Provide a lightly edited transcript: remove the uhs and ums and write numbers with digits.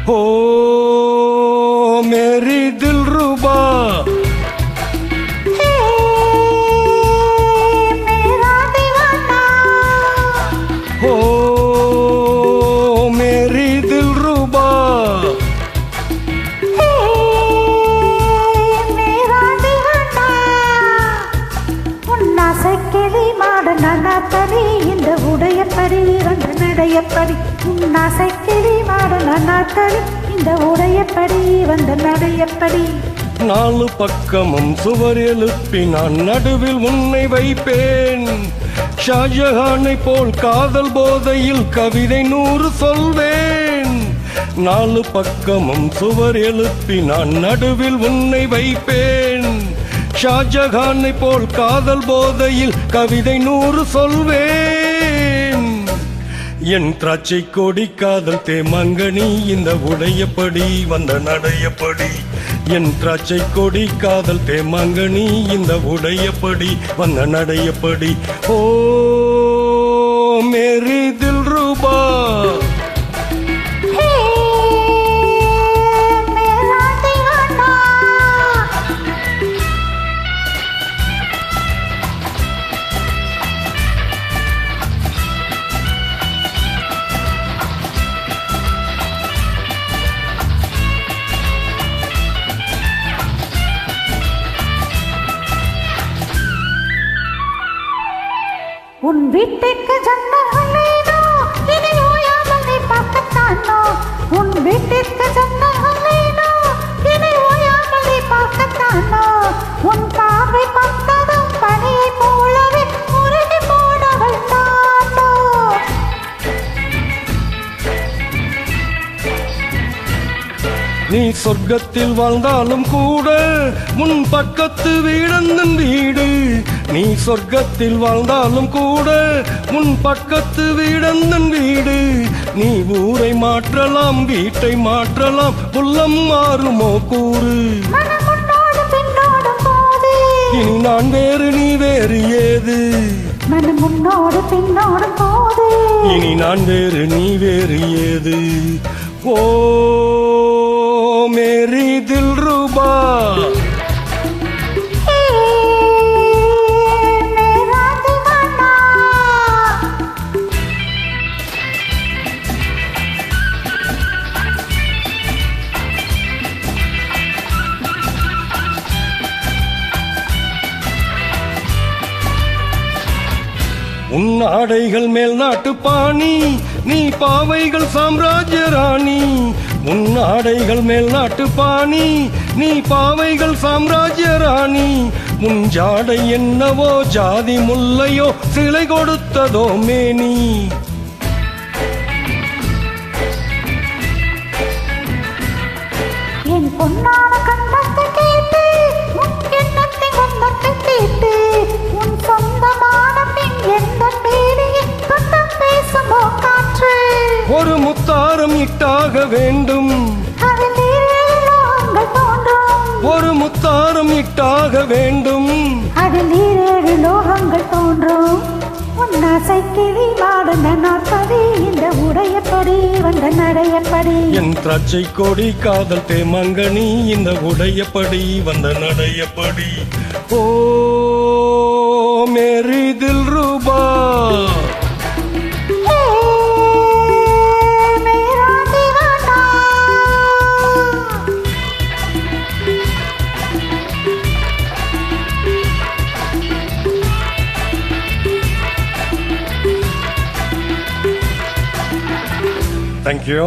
ओ मेरी दिलरुबा मेरा दीवाना ओ मेरी दिलरुबा मेरा दीवाना உன்னாசை கிளி மாட நன்னாத்தடி இந்த உடையப்படி வந்த நடையப்படி உன்னாசை கிளி மாட நன்னாத்தடி இந்த உடையப்படி வந்த நடையப்படி நாலு பக்கமும் சுவர் எழுப்பி நான் நடுவில் உன்னை வைப்பேன் ஷாஜஹானை போல் காதல் போதையில் கவிதை 100 சொல்வேன் நாலு பக்கமும் சுவர் எழுப்பி நான் நடுவில் உன்னை வைப்பேன் ஷாஜஹானை போல் காதல் போதையில் கவிதை 100 சொல்வேன் என் திராட்சை கொடி காதல் தேமங்கனி இந்த உடையப்படி வந்த நடையப்படி என் திராட்சை கொடி காதல் தேமங்கனி இந்த உடையப்படி வந்த நடையப்படி ஓ மேரி தில்ருபா உன் வீட்டுக்கு ஜன்னல்களேனோ இனி ஓயாமல் நீ பார்க்கத்தானோ உன் வீட்டுக்கு ஜன்னல்களேனோ இனி ஓயாமல் நீ பார்க்கத்தானோ உன் பார்வை பார்த்ததும் பனியை போலவே உருகி போனவள் தானோ நீ சொர்க்கத்தில் வாழ்ந்தாலும் கூட உன் பக்கத்து வீடந்தன் வீடு நீ சொர்க்கத்தில் வாழ்ந்தாலும் கூட உன் பக்கத்து வீடந்தன் வீடு நீ ஊரை மாற்றலாம் வீட்டை மாற்றலாம் உள்ளம் மாறுமோ கூறு இனி நான் வேறு நீ வேறு ஏது மனம் முன்னோடு பின்னோடு போது இனி நான் வேறு நீ வேறு ஏது ஓ மேரி தில்ருபா உன் ஆடைகள் மேல் நாட்டு பாணி நீ பாவைகள் சாம்ராஜ்ய ராணி உன் ஆடைகள் மேல் நாட்டு பாணி நீ பாவைகள் சாம்ராஜ்ய ராணி உன் ஜாடை என்னவோ ஜாதி முல்லையோ சிலை கொடுத்ததோ மேனி என் பொன்னான கண்ணத்தை கேட்டு உன் எண்ணத்தை வண்ணத்தை கேட்டு உன் சொந்தமான பின் எந்த பேரையும் கண்ணம் பேசுமோ காற்று ஒரு முத்தாரம் இட்டாக வேண்டும் அதில் நீரேழு லோகங்கள் தோன்றும் ஒரு முத்தாரம் இட்டாக வேண்டும் அதில் நீரேழு லோகங்கள் தோன்றும் உன்னாசை கிளி மாட நாற்படி இந்த உடையப்படி வந்த நடையப்படி என் திராட்சை கொடி காதல் தேமங்கனி இந்த உடையப்படி வந்த நடையப்படி ஓ மேரி தில்ருபா मेरा दीवाना Thank you.